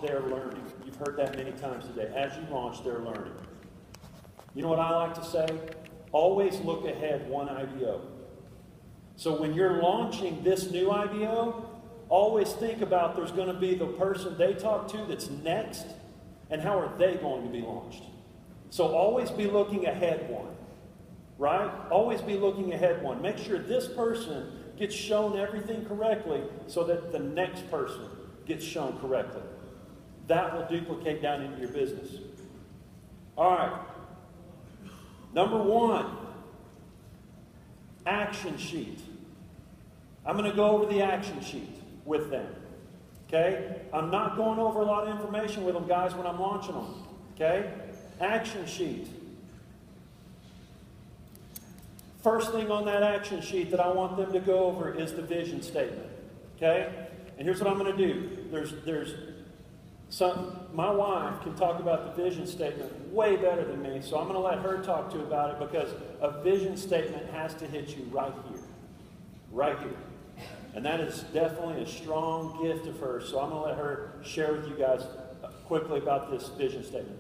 they're learning. You've heard that many times today. As you launch, they're learning. You know what I like to say? Always look ahead one IBO. So when you're launching this new IBO, always think about there's going to be the person they talk to that's next, and how are they going to be launched? So always be looking ahead one, right? Always be looking ahead one. Make sure this person gets shown everything correctly so that the next person gets shown correctly. That will duplicate down into your business. All right. Number 1, action sheet. I'm going to go over the action sheet with them. Okay? I'm not going over a lot of information with them, guys, when I'm launching them. Okay? Action sheet. First thing on that action sheet that I want them to go over is the vision statement. Okay? And here's what I'm going to do. My wife can talk about the vision statement way better than me, so I'm going to let her talk to you about it, because a vision statement has to hit you right here. Right here. And that is definitely a strong gift of hers, so I'm going to let her share with you guys quickly about this vision statement.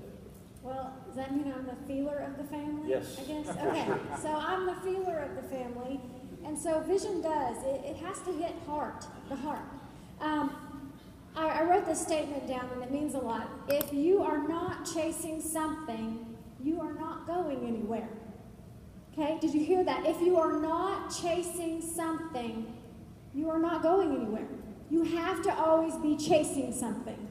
Well, does that mean I'm the feeler of the family? Yes. I guess? For Okay. sure. So I'm the feeler of the family. And so vision does. It has to hit the heart. I wrote this statement down, and it means a lot. If you are not chasing something, you are not going anywhere. Okay? Did you hear that? If you are not chasing something, you are not going anywhere. You have to always be chasing something.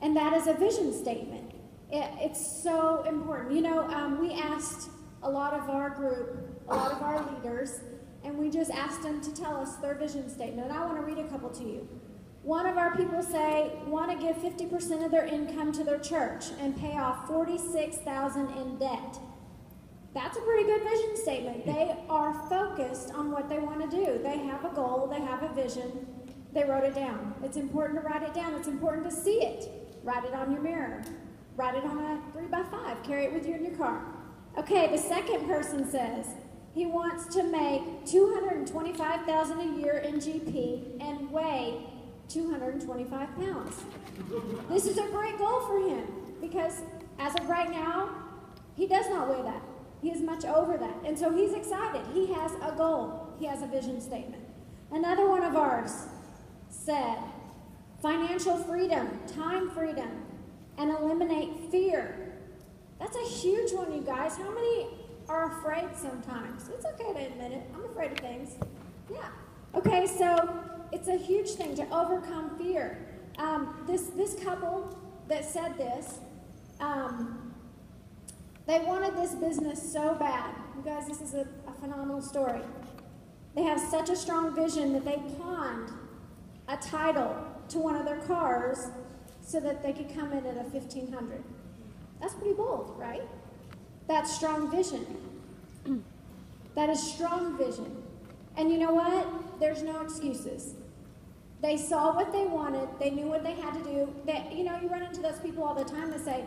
And that is a vision statement. It's so important. You know, we asked a lot of our group, a lot of our leaders, and we just asked them to tell us their vision statement. And I want to read a couple to you. One of our people want to give 50% of their income to their church and pay off $46,000 in debt. That's a pretty good vision statement. They are focused on what they want to do. They have a goal. They have a vision. They wrote it down. It's important to write it down. It's important to see it. Write it on your mirror. Write it on a 3x5. Carry it with you in your car. Okay, the second person says he wants to make $225,000 a year in GP and weigh 225 pounds. This is a great goal for him, because as of right now, he does not weigh that. He is much over that. And so he's excited. He has a goal. He has a vision statement. Another one of ours said, financial freedom, time freedom, and eliminate fear. That's a huge one, you guys. How many are afraid sometimes? It's okay to admit it. I'm afraid of things. Yeah. Okay, so it's a huge thing to overcome fear. This couple that said this, they wanted this business so bad. You guys, this is a phenomenal story. They have such a strong vision that they pawned a title to one of their cars so that they could come in at a 1,500. That's pretty bold, right? That's strong vision. That is strong vision. And you know what? There's no excuses. They saw what they wanted. They knew what they had to do. You run into those people all the time that say,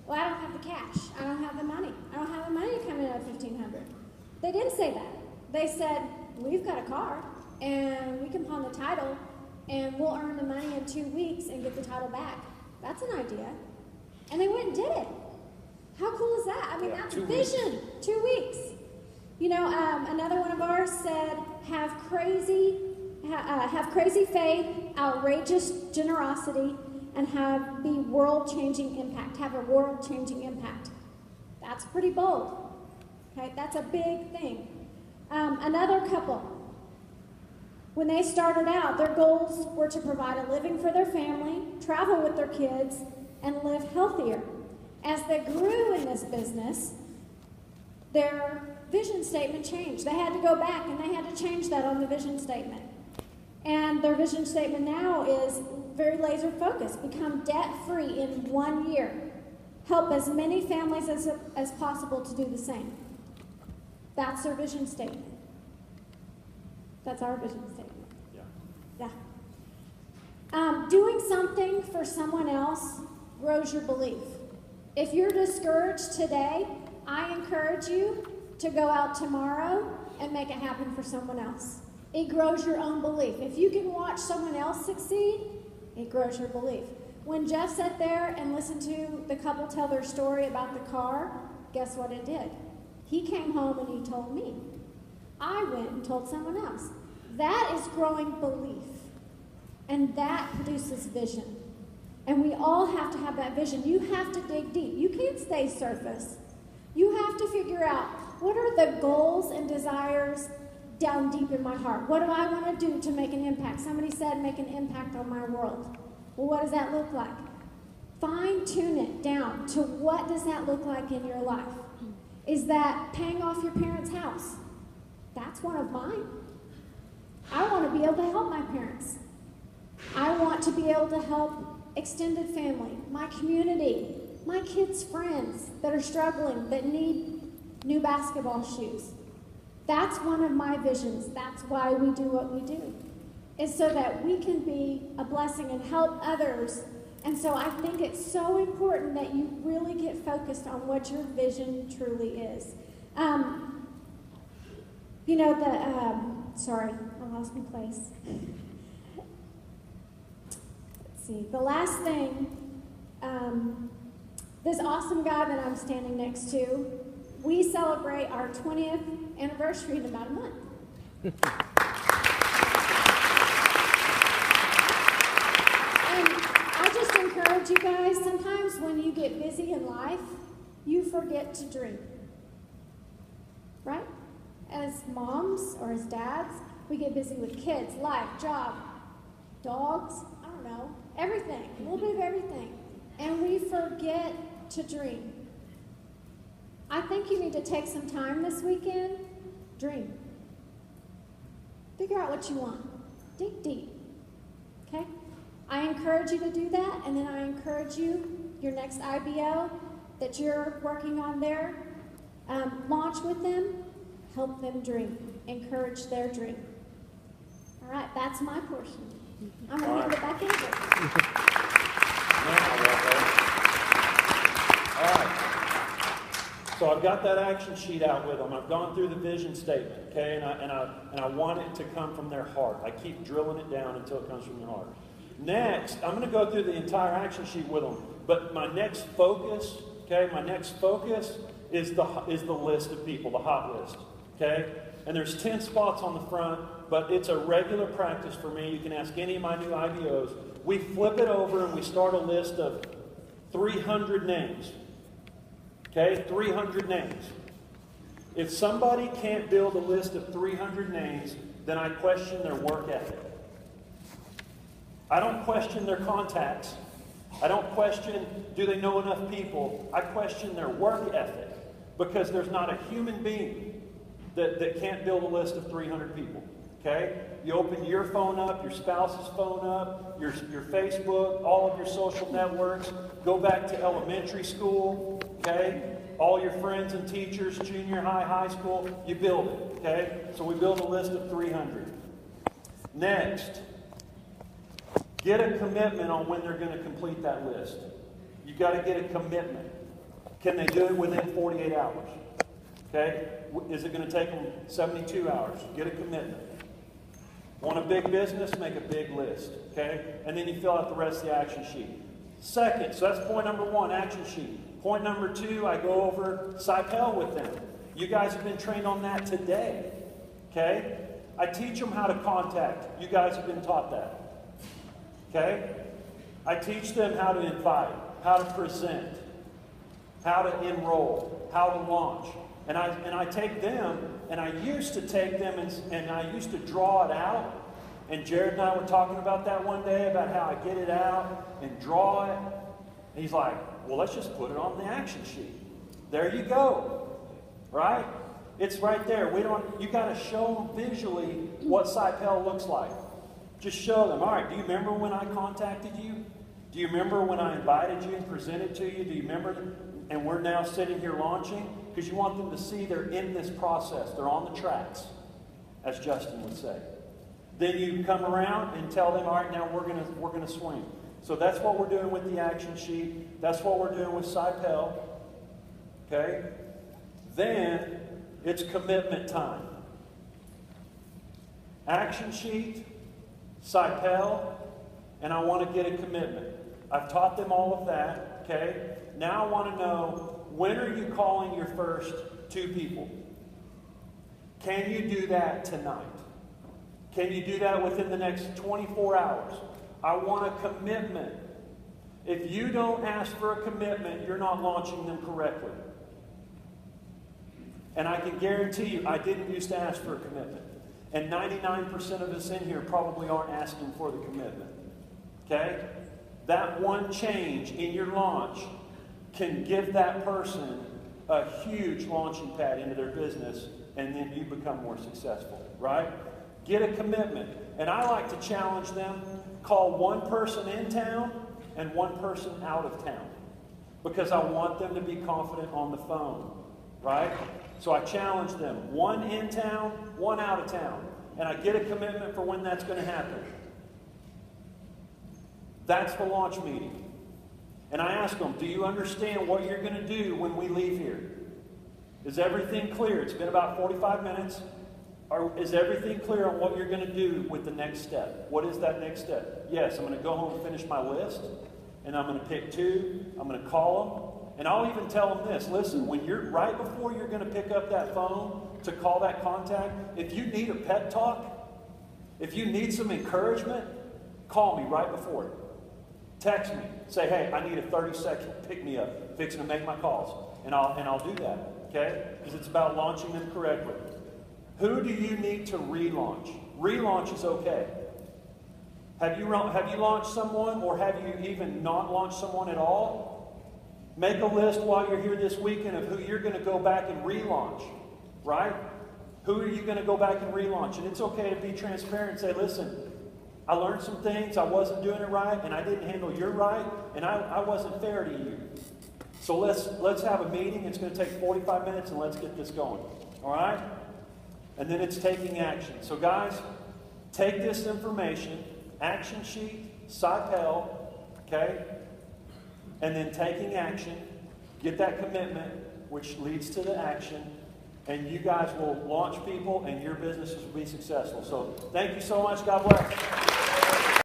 well, I don't have the cash. I don't have the money. I don't have the money to come in at 1,500. They didn't say that. They said, we've got a car, and we can pawn the title, and we'll earn the money in 2 weeks and get the title back. That's an idea. And they went and did it. How cool is that? I mean, that's vision. 2 weeks. Another one of ours said, have crazy faith, outrageous generosity, and have world-changing impact. Have a world-changing impact. That's pretty bold. Okay, that's a big thing. Another couple, when they started out, their goals were to provide a living for their family, travel with their kids, and live healthier. As they grew in this business, their vision statement changed. They had to go back and they had to change that on the vision statement. And their vision statement now is very laser focused. Become debt-free in 1 year. Help as many families as possible to do the same. That's their vision statement. That's our vision statement. Yeah. Doing something for someone else grows your belief. If you're discouraged today, I encourage you to go out tomorrow and make it happen for someone else. It grows your own belief. If you can watch someone else succeed, it grows your belief. When Jeff sat there and listened to the couple tell their story about the car, guess what it did? He came home and he told me. I went and told someone else. That is growing belief. And that produces vision. And we all have to have that vision. You have to dig deep. You can't stay surface. You have to figure out, what are the goals and desires down deep in my heart? What do I want to do to make an impact? Somebody said make an impact on my world. Well, what does that look like? Fine-tune it down to what does that look like in your life. Is that paying off your parents' house? That's one of mine. I want to be able to help my parents. I want to be able to help extended family, my community, my kids' friends that are struggling, that need new basketball shoes. That's one of my visions. That's why we do what we do. Is so that we can be a blessing and help others. And so I think it's so important that you really get focused on what your vision truly is. Sorry, I lost my place. Let's see. The last thing, this awesome guy that I'm standing next to, we celebrate our 20th anniversary in about a month. And I just encourage you guys, sometimes when you get busy in life, you forget to dream. Right? As moms or as dads, we get busy with kids, life, job, dogs, I don't know, everything, a little bit of everything. And we forget to dream. I think you need to take some time this weekend, dream. Figure out what you want. Dig deep. Okay? I encourage you to do that, and then I encourage you, your next IBO that you're working on there, launch with them, help them dream, encourage their dream. All right, that's my portion. I'm going to hand it back over. All right. So I've got that action sheet out with them. I've gone through the vision statement, okay, and I want it to come from their heart. I keep drilling it down until it comes from their heart. Next, I'm going to go through the entire action sheet with them. But my next focus, okay, is the list of people, the hot list, okay? And there's 10 spots on the front, but it's a regular practice for me. You can ask any of my new IBOs. We flip it over and we start a list of 300 names. Okay, 300 names. If somebody can't build a list of 300 names, then I question their work ethic. I don't question their contacts. I don't question, do they know enough people? I question their work ethic, because there's not a human being that can't build a list of 300 people. Okay? You open your phone up, your spouse's phone up, your Facebook, all of your social networks. Go back to elementary school, okay? All your friends and teachers, junior high, high school, you build it, okay? So we build a list of 300. Next, get a commitment on when they're going to complete that list. You got to get a commitment. Can they do it within 48 hours? Okay? Is it going to take them 72 hours? Get a commitment. Want a big business? Make a big list. Okay? And then you fill out the rest of the action sheet. Second, so that's point number 1, action sheet. Point number 2, I go over SciPel with them. You guys have been trained on that today. Okay? I teach them how to contact. You guys have been taught that. Okay? I teach them how to invite, how to present, how to enroll, how to launch. And I take them, and I used to take them and I used to draw it out. And Jared and I were talking about that one day, about how I get it out and draw it. And he's like, well, let's just put it on the action sheet. There you go. Right? It's right there. You got to show them visually what SciPel looks like. Just show them. All right, do you remember when I contacted you? Do you remember when I invited you and presented to you? Do you remember? And we're now sitting here launching, because you want them to see they're in this process. They're on the tracks, as Justin would say. Then you come around and tell them, all right, now we're gonna swing. So that's what we're doing with the action sheet. That's what we're doing with SciPel. Okay? Then it's commitment time. Action sheet, SciPel, and I want to get a commitment. I've taught them all of that, okay? Now I want to know, when are you calling your first 2 people? Can you do that tonight? Can you do that within the next 24 hours? I want a commitment. If you don't ask for a commitment, you're not launching them correctly. And I can guarantee you, I didn't used to ask for a commitment. And 99% of us in here probably aren't asking for the commitment. Okay? That one change in your launch can give that person a huge launching pad into their business, and then you become more successful, right? Get a commitment. And I like to challenge them, call one person in town and one person out of town, because I want them to be confident on the phone, right? So I challenge them, one in town, one out of town, and I get a commitment for when that's going to happen. That's the launch meeting. And I ask them, do you understand what you're going to do when we leave here? Is everything clear? It's been about 45 minutes. Is everything clear on what you're going to do with the next step? What is that next step? Yes, I'm going to go home and finish my list, and I'm going to pick 2. I'm going to call them, and I'll even tell them this. Listen, when you're right before you're going to pick up that phone to call that contact, if you need a pep talk, if you need some encouragement, call me right before it. Text me. Say, hey, I need a 30-second pick-me-up. Fixing to make my calls. And I'll do that, okay? Because it's about launching them correctly. Who do you need to relaunch? Relaunch is okay. Have you launched someone, or have you even not launched someone at all? Make a list while you're here this weekend of who you're going to go back and relaunch, right? Who are you going to go back and relaunch? And it's okay to be transparent and say, listen, I learned some things, I wasn't doing it right, and I didn't handle your right, and I wasn't fair to you. So let's have a meeting. It's going to take 45 minutes, and let's get this going. All right? And then it's taking action. So guys, take this information, action sheet, SciPel, okay? And then taking action, get that commitment, which leads to the action, and you guys will launch people, and your businesses will be successful. So thank you so much. God bless.